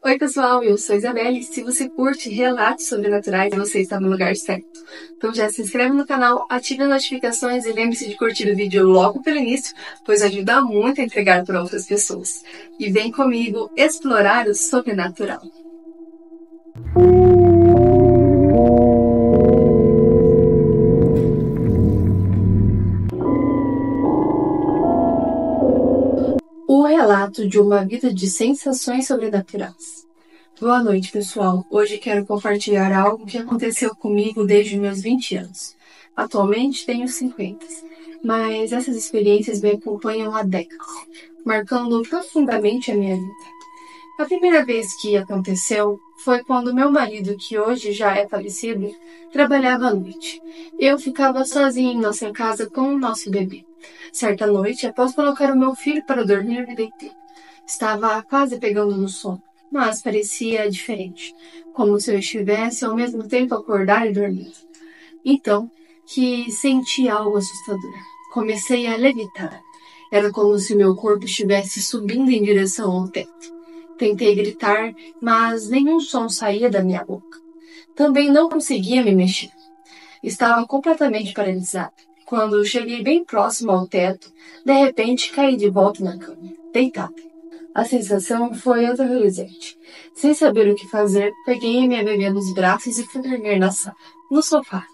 Oi, pessoal, eu sou a Isabelle. Se você curte relatos sobrenaturais, você está no lugar certo. Então já se inscreve no canal, ative as notificações e lembre-se de curtir o vídeo logo pelo início, pois ajuda muito a entregar para outras pessoas. E vem comigo explorar o sobrenatural. O relato de uma vida de sensações sobrenaturais. Boa noite, pessoal. Hoje quero compartilhar algo que aconteceu comigo desde meus 20 anos. Atualmente tenho 50, mas essas experiências me acompanham há décadas, marcando profundamente a minha vida. A primeira vez que aconteceu foi quando meu marido, que hoje já é falecido, trabalhava à noite. Eu ficava sozinha em nossa casa com o nosso bebê. Certa noite, após colocar o meu filho para dormir, me deitei. Estava quase pegando no sono, mas parecia diferente, como se eu estivesse ao mesmo tempo acordada e dormindo. Então, que senti algo assustador. Comecei a levitar. Era como se meu corpo estivesse subindo em direção ao teto. Tentei gritar, mas nenhum som saía da minha boca. Também não conseguia me mexer. Estava completamente paralisada. Quando cheguei bem próximo ao teto, de repente caí de volta na cama, deitada. A sensação foi aterrorizante. Sem saber o que fazer, peguei minha bebê nos braços e fui dormir na sala, no sofá.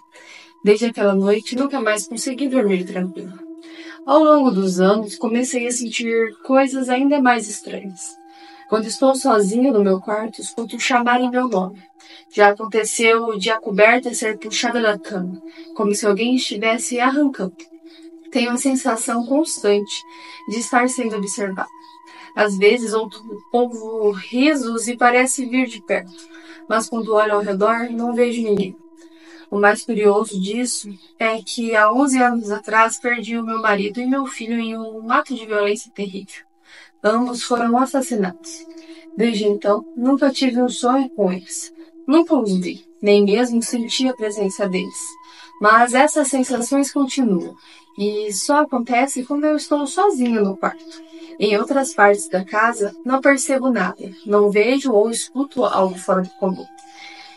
Desde aquela noite, nunca mais consegui dormir tranquila. Ao longo dos anos, comecei a sentir coisas ainda mais estranhas. Quando estou sozinha no meu quarto, escuto chamarem meu nome. Já aconteceu de a coberta ser puxada da cama, como se alguém estivesse arrancando. Tenho a sensação constante de estar sendo observada. Às vezes ouvo risos e parece vir de perto, mas quando olho ao redor não vejo ninguém. O mais curioso disso é que há 11 anos atrás perdi o meu marido e meu filho em um ato de violência terrível. Ambos foram assassinados. Desde então, nunca tive um sonho com eles. Nunca os vi, nem mesmo senti a presença deles. Mas essas sensações continuam, e só acontece quando eu estou sozinha no quarto. Em outras partes da casa, não percebo nada, não vejo ou escuto algo fora do comum.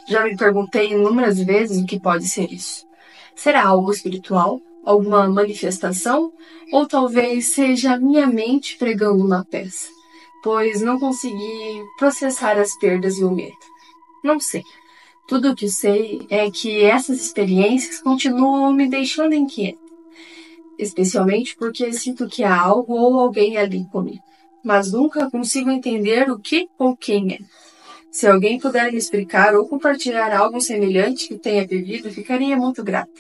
Já me perguntei inúmeras vezes o que pode ser isso. Será algo espiritual? Alguma manifestação? Ou talvez seja a minha mente pregando uma peça? Pois não consegui processar as perdas e o medo. Não sei. Tudo o que sei é que essas experiências continuam me deixando inquieta. Especialmente porque sinto que há algo ou alguém ali comigo. Mas nunca consigo entender o que ou quem é. Se alguém puder me explicar ou compartilhar algo semelhante que tenha vivido, ficaria muito grata.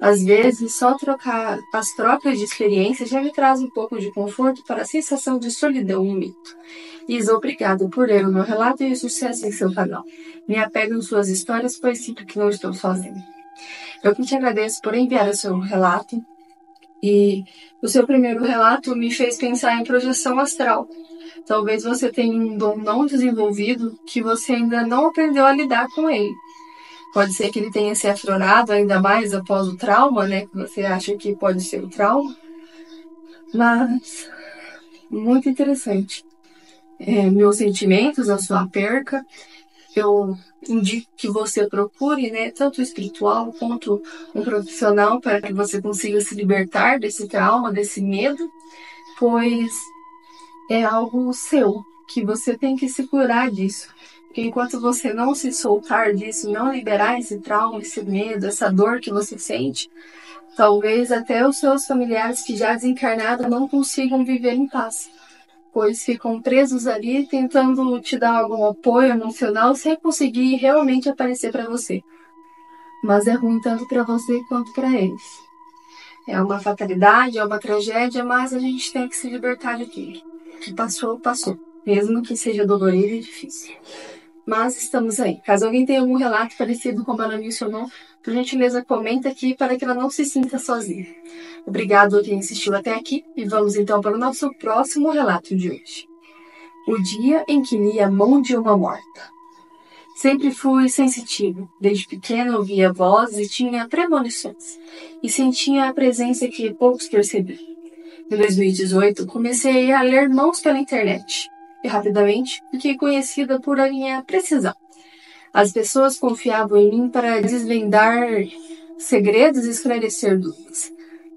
Às vezes, só trocar as trocas de experiência já me traz um pouco de conforto para a sensação de solidão e medo. Isa, obrigado por ler o meu relato e sucesso em seu canal. Me apego em suas histórias, pois sinto que não estou sozinha. Eu que te agradeço por enviar o seu relato. E o seu primeiro relato me fez pensar em projeção astral. Talvez você tenha um dom não desenvolvido que você ainda não aprendeu a lidar com ele. Pode ser que ele tenha se aflorado ainda mais após o trauma, né? Que você acha que pode ser o trauma. Mas, muito interessante. Meus sentimentos, a sua perca, eu indico que você procure, né? Tanto o espiritual quanto um profissional para que você consiga se libertar desse trauma, desse medo, pois é algo seu, que você tem que se curar disso. Porque enquanto você não se soltar disso, não liberar esse trauma, esse medo, essa dor que você sente, talvez até os seus familiares que já desencarnaram não consigam viver em paz, pois ficam presos ali tentando te dar algum apoio emocional sem conseguir realmente aparecer para você. Mas é ruim tanto para você quanto para eles. É uma fatalidade, é uma tragédia, mas a gente tem que se libertar de tudo. O que passou, passou. Mesmo que seja dolorido e difícil. Mas estamos aí. Caso alguém tenha algum relato parecido como ela mencionou, por gentileza comenta aqui para que ela não se sinta sozinha. Obrigado a quem assistiu até aqui e vamos então para o nosso próximo relato de hoje. O dia em que li a mão de uma morta. Sempre fui sensitivo. Desde pequeno ouvia vozes e tinha premonições. E sentia a presença que poucos percebiam. Em 2018, comecei a ler mãos pela internet. e rapidamente fiquei conhecida por a minha precisão. As pessoas confiavam em mim para desvendar segredos e esclarecer dúvidas.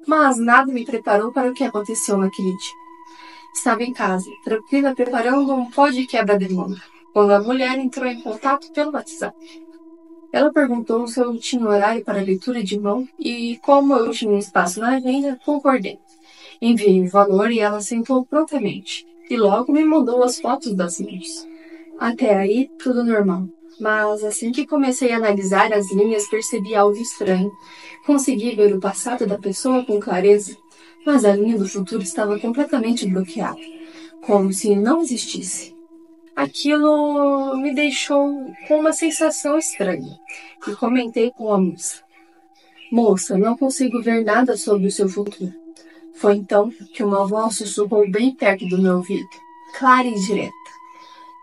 Mas nada me preparou para o que aconteceu naquele dia. Estava em casa, tranquila, preparando um pó de quebra-demônio, quando a mulher entrou em contato pelo WhatsApp. Ela perguntou se eu tinha horário para leitura de mão e, como eu tinha um espaço na agenda, concordei. Enviei o valor e ela aceitou prontamente. E logo me mandou as fotos das mãos. Até aí, tudo normal. Mas assim que comecei a analisar as linhas, percebi algo estranho. Consegui ver o passado da pessoa com clareza, mas a linha do futuro estava completamente bloqueada, como se não existisse. Aquilo me deixou com uma sensação estranha e comentei com a moça. Moça, não consigo ver nada sobre o seu futuro. Foi então que uma voz sussurrou bem perto do meu ouvido, clara e direta.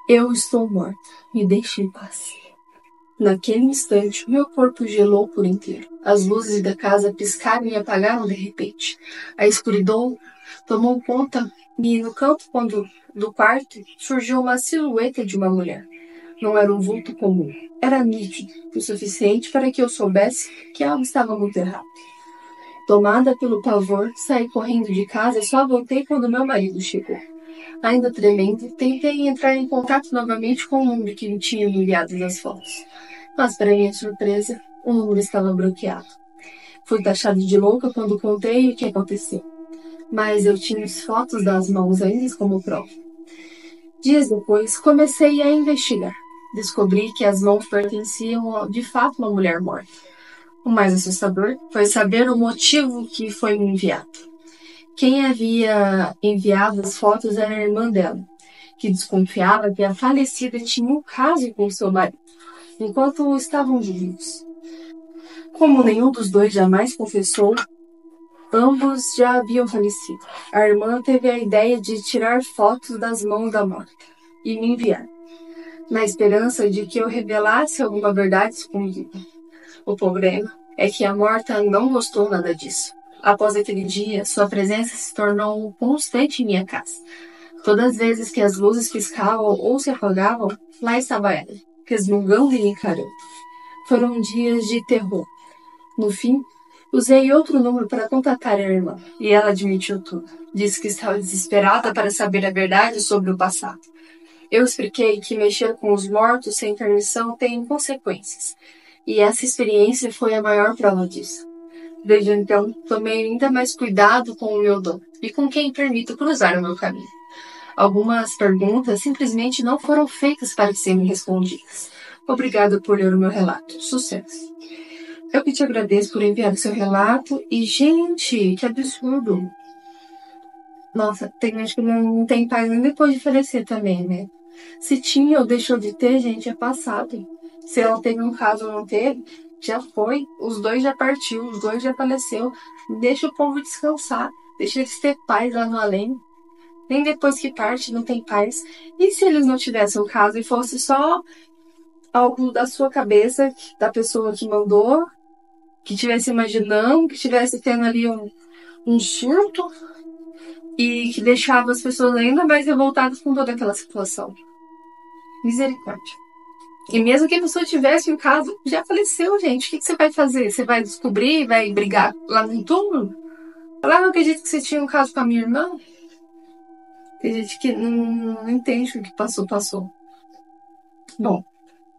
Eu estou morta, me deixe em paz. Naquele instante, meu corpo gelou por inteiro. As luzes da casa piscaram e apagaram de repente. A escuridão tomou conta e no canto do quarto surgiu uma silhueta de uma mulher. Não era um vulto comum. Era nítido, o suficiente para que eu soubesse que algo estava muito errado. Tomada pelo pavor, saí correndo de casa e só voltei quando meu marido chegou. Ainda tremendo, tentei entrar em contato novamente com o número que me tinha enviado nas fotos. Mas, para minha surpresa, o número estava bloqueado. Fui taxada de louca quando contei o que aconteceu. Mas eu tinha as fotos das mãos ainda como prova. Dias depois, comecei a investigar. Descobri que as mãos pertenciam de fato a uma mulher morta. O mais assustador foi saber o motivo que foi me enviado. Quem havia enviado as fotos era a irmã dela, que desconfiava que a falecida tinha um caso com seu marido, enquanto estavam vivos. Como nenhum dos dois jamais confessou, ambos já haviam falecido. A irmã teve a ideia de tirar fotos das mãos da morta e me enviar, na esperança de que eu revelasse alguma verdade escondida. O problema é que a morta não gostou nada disso. Após aquele dia, sua presença se tornou constante em minha casa. Todas as vezes que as luzes piscavam ou se apagavam, lá estava ela, resmungando e me encarando. Foram dias de terror. No fim, usei outro número para contatar a irmã, e ela admitiu tudo. Disse que estava desesperada para saber a verdade sobre o passado. Eu expliquei que mexer com os mortos sem permissão tem consequências, e essa experiência foi a maior prova disso. Desde então, tomei ainda mais cuidado com o meu dom e com quem permito cruzar o meu caminho. Algumas perguntas simplesmente não foram feitas para serem respondidas. Obrigada por ler o meu relato. Sucesso! Eu que te agradeço por enviar o seu relato e, gente, que absurdo! Nossa, tem gente que não tem paz nem depois de falecer também, né? Se tinha ou deixou de ter, gente, é passado. Se ela teve um caso ou não teve, já foi. Os dois já partiu, os dois já faleceu. Deixa o povo descansar. Deixa eles ter paz lá no além. Nem depois que parte não tem paz. E se eles não tivessem o caso e fosse só algo da sua cabeça, da pessoa que mandou, que estivesse imaginando, que estivesse tendo ali um surto e que deixava as pessoas ainda mais revoltadas com toda aquela situação. Misericórdia. E mesmo que a pessoa tivesse um caso, já faleceu, gente. O que você vai fazer? Você vai descobrir? Vai brigar lá no túmulo? Falar, não acredito que você tinha um caso com a minha irmã? Tem gente que não entende o que passou. Bom,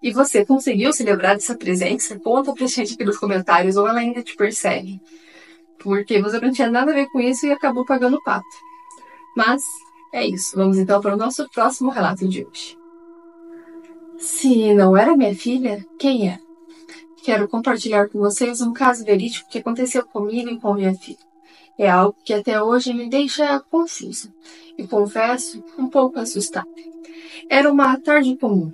e você conseguiu se lembrar dessa presença? Conta pra gente aqui nos comentários, ou ela ainda te persegue. Porque você não tinha nada a ver com isso e acabou pagando o pato. Mas, é isso. Vamos então para o nosso próximo relato de hoje. Se não era minha filha, quem é? Quero compartilhar com vocês um caso verídico que aconteceu comigo e com minha filha. É algo que até hoje me deixa confusa e, confesso, um pouco assustada. Era uma tarde comum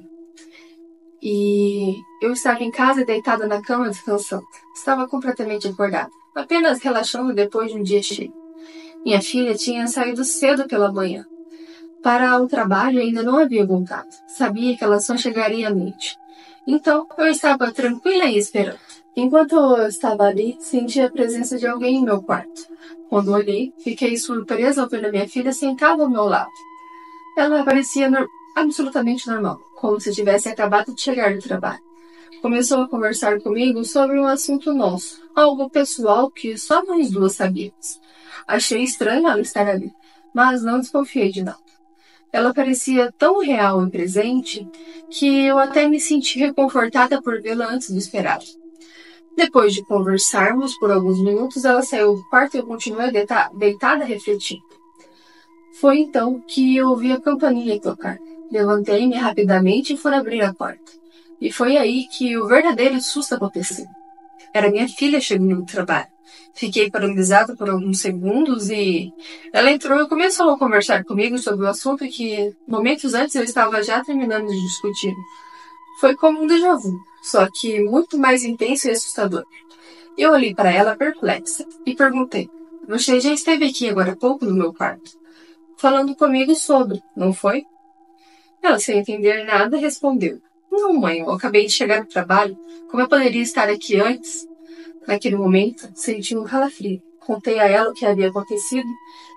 e eu estava em casa deitada na cama descansando. Estava completamente acordada, apenas relaxando depois de um dia cheio. Minha filha tinha saído cedo pela manhã. Para o trabalho ainda não havia voltado. Sabia que ela só chegaria à noite. Então, eu estava tranquila e esperando. Enquanto eu estava ali, senti a presença de alguém em meu quarto. Quando olhei, fiquei surpresa ao ver a minha filha sentada ao meu lado. Ela parecia absolutamente normal, como se tivesse acabado de chegar do trabalho. Começou a conversar comigo sobre um assunto nosso, algo pessoal que só nós duas sabíamos. Achei estranho ela estar ali, mas não desconfiei de nada. Ela parecia tão real e presente que eu até me senti reconfortada por vê-la antes do esperado. Depois de conversarmos por alguns minutos, ela saiu do quarto e eu continuei deitada refletindo. Foi então que eu ouvi a campainha tocar. Levantei-me rapidamente e fui abrir a porta. E foi aí que o verdadeiro susto aconteceu. Era minha filha chegando do trabalho. Fiquei paralisada por alguns segundos e ela entrou e começou a conversar comigo sobre o assunto que momentos antes eu estava já terminando de discutir. Foi como um déjà vu, só que muito mais intenso e assustador. Eu olhei para ela perplexa e perguntei: "Você já esteve aqui agora há pouco no meu quarto? Falando comigo sobre, não foi?" Ela, sem entender nada, respondeu: "Não, mãe, eu acabei de chegar do trabalho. Como eu poderia estar aqui antes?" Naquele momento, senti um calafrio. Contei a ela o que havia acontecido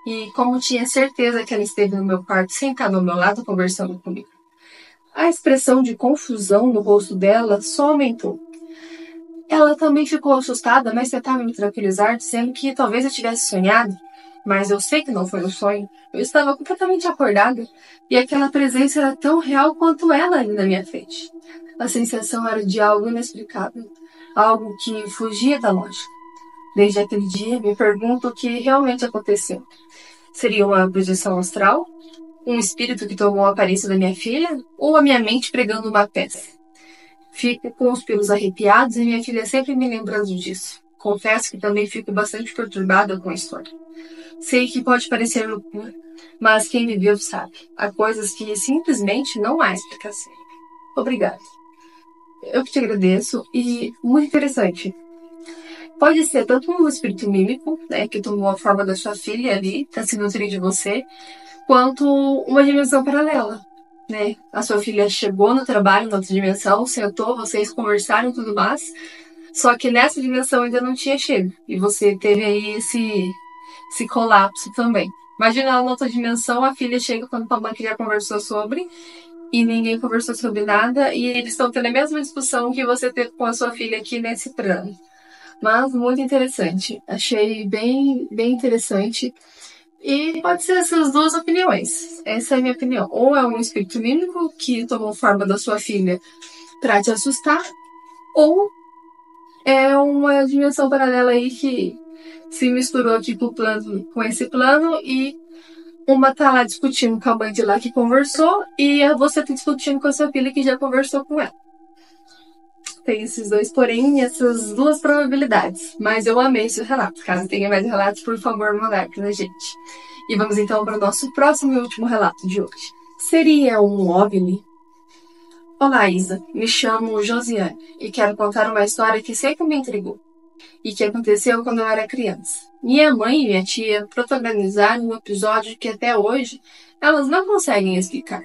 e como tinha certeza que ela esteve no meu quarto sentada ao meu lado conversando comigo. A expressão de confusão no rosto dela só aumentou. Ela também ficou assustada, mas tentava me tranquilizar, dizendo que talvez eu tivesse sonhado. Mas eu sei que não foi um sonho. Eu estava completamente acordada e aquela presença era tão real quanto ela ali na minha frente. A sensação era de algo inexplicável, algo que fugia da lógica. Desde aquele dia, me pergunto o que realmente aconteceu. Seria uma projeção astral? Um espírito que tomou a aparência da minha filha? Ou a minha mente pregando uma peça? Fico com os pelos arrepiados e minha filha sempre me lembrando disso. Confesso que também fico bastante perturbada com a história. Sei que pode parecer loucura, mas quem viveu sabe. Há coisas que simplesmente não há explicação. Obrigada. Eu que te agradeço e muito interessante. Pode ser tanto um espírito mímico, né, que tomou a forma da sua filha ali, para se nutrir de você, quanto uma dimensão paralela, né? A sua filha chegou no trabalho, na outra dimensão, sentou, vocês conversaram e tudo mais, só que nessa dimensão ainda não tinha chego. E você teve aí esse colapso também. Imagina lá na outra dimensão, a filha chega quando a mãe que já conversou sobre, e ninguém conversou sobre nada, e eles estão tendo a mesma discussão que você teve com a sua filha aqui nesse plano. Mas muito interessante. Achei bem interessante. E pode ser essas duas opiniões. Essa é a minha opinião. Ou é um espírito mímico que tomou forma da sua filha para te assustar, ou é uma dimensão paralela aí que se misturou aqui com esse plano e uma tá lá discutindo com a mãe de lá que conversou e você tá discutindo com a sua filha que já conversou com ela. Tem esses dois porém e essas duas probabilidades. Mas eu amei esse relato. Caso tenha mais relatos, por favor, mandar pra gente. E vamos então para o nosso próximo e último relato de hoje. Seria um OVNI? Olá, Isa. Me chamo Josiane e quero contar uma história que sempre me intrigou e que aconteceu quando eu era criança. Minha mãe e minha tia protagonizaram um episódio que até hoje elas não conseguem explicar.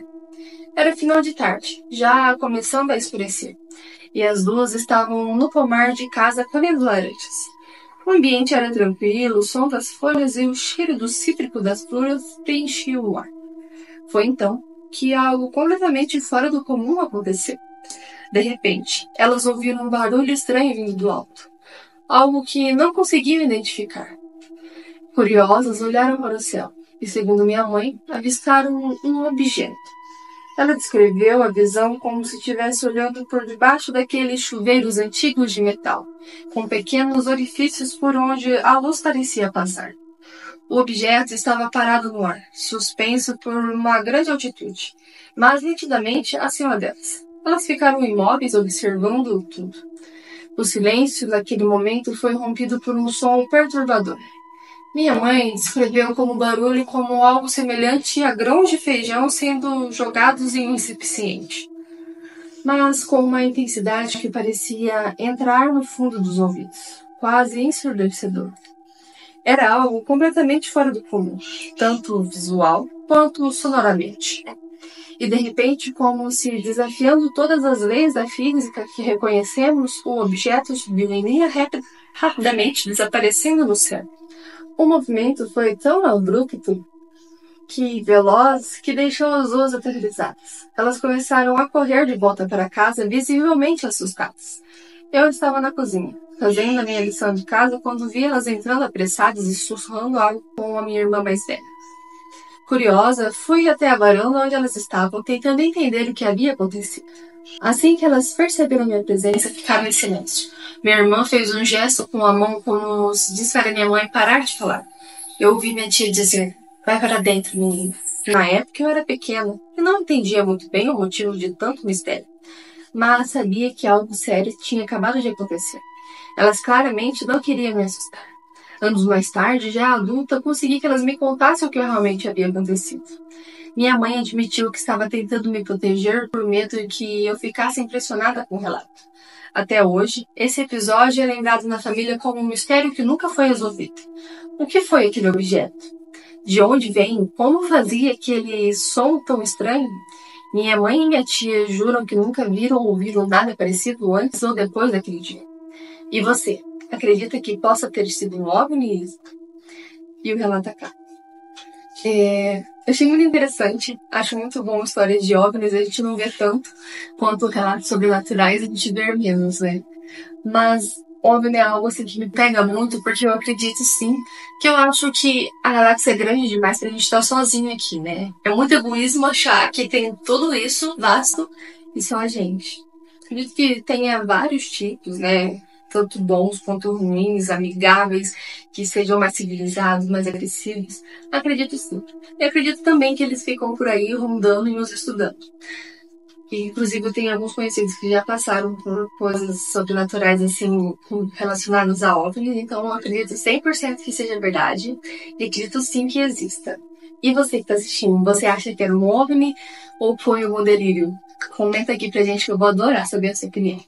Era final de tarde, já começando a escurecer, e as duas estavam no pomar de casa colhendo laranjas. O ambiente era tranquilo, o som das folhas e o cheiro do cítrico das flores preenchiam o ar. Foi então que algo completamente fora do comum aconteceu. De repente, elas ouviram um barulho estranho vindo do alto, algo que não conseguiam identificar. Curiosas, olharam para o céu e, segundo minha mãe, avistaram um objeto. Ela descreveu a visão como se estivesse olhando por debaixo daqueles chuveiros antigos de metal, com pequenos orifícios por onde a luz parecia passar. O objeto estava parado no ar, suspenso por uma grande altitude, mas nitidamente acima delas. Elas ficaram imóveis observando tudo. O silêncio daquele momento foi rompido por um som perturbador. Minha mãe descreveu como barulho como algo semelhante a grãos de feijão sendo jogados em um recipiente, mas com uma intensidade que parecia entrar no fundo dos ouvidos, quase ensurdecedor. Era algo completamente fora do comum, tanto visual quanto sonoramente. E de repente, como se desafiando todas as leis da física que reconhecemos, o objeto subiu em linha reta, rapidamente desaparecendo no céu. O movimento foi tão abrupto que veloz que deixou as duas aterrorizadas. Elas começaram a correr de volta para casa, visivelmente assustadas. Eu estava na cozinha, fazendo a minha lição de casa, quando vi elas entrando apressadas e sussurrando algo com a minha irmã mais velha. Curiosa, fui até a varanda onde elas estavam, tentando entender o que havia acontecido. Assim que elas perceberam minha presença, ficaram em silêncio. Minha irmã fez um gesto com a mão como se disse para minha mãe parar de falar. Eu ouvi minha tia dizer, vai para dentro, menina. Na época eu era pequena e não entendia muito bem o motivo de tanto mistério. Mas sabia que algo sério tinha acabado de acontecer. Elas claramente não queriam me assustar. Anos mais tarde, já adulta, consegui que elas me contassem o que realmente havia acontecido. Minha mãe admitiu que estava tentando me proteger por medo de que eu ficasse impressionada com o relato. Até hoje, esse episódio é lembrado na família como um mistério que nunca foi resolvido. O que foi aquele objeto? De onde vem? Como fazia aquele som tão estranho? Minha mãe e minha tia juram que nunca viram ou ouviram nada parecido antes ou depois daquele dia. E você? Acredita que possa ter sido um OVNI? E o relato acaba. Eu achei muito interessante. Acho muito bom histórias de OVNIs. A gente não vê tanto quanto relatos sobrenaturais, a gente vê menos, né? Mas OVNI é algo assim que me pega muito, porque eu acredito sim, que eu acho que a galáxia é grande demais pra gente estar sozinho aqui, né? É muito egoísmo achar que tem tudo isso vasto e só a gente. Acredito que tenha vários tipos, né? Tanto bons quanto ruins, amigáveis, que sejam mais civilizados, mais agressivos. Acredito sim. E acredito também que eles ficam por aí rondando e nos estudando. E, inclusive, eu tenho alguns conhecidos que já passaram por coisas sobrenaturais, assim, relacionadas a OVNIs, então eu acredito 100% que seja verdade e acredito sim que exista. E você que está assistindo, você acha que era um OVNI ou foi algum delírio? Comenta aqui pra gente que eu vou adorar saber a sua opinião.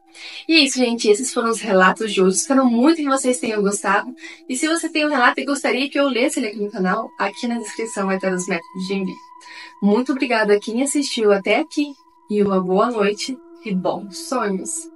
E é isso, gente. Esses foram os relatos de hoje. Espero muito que vocês tenham gostado. E se você tem um relato e gostaria que eu lesse ele aqui no canal, aqui na descrição vai estar os métodos de envio. Muito obrigada a quem assistiu até aqui. E uma boa noite e bons sonhos!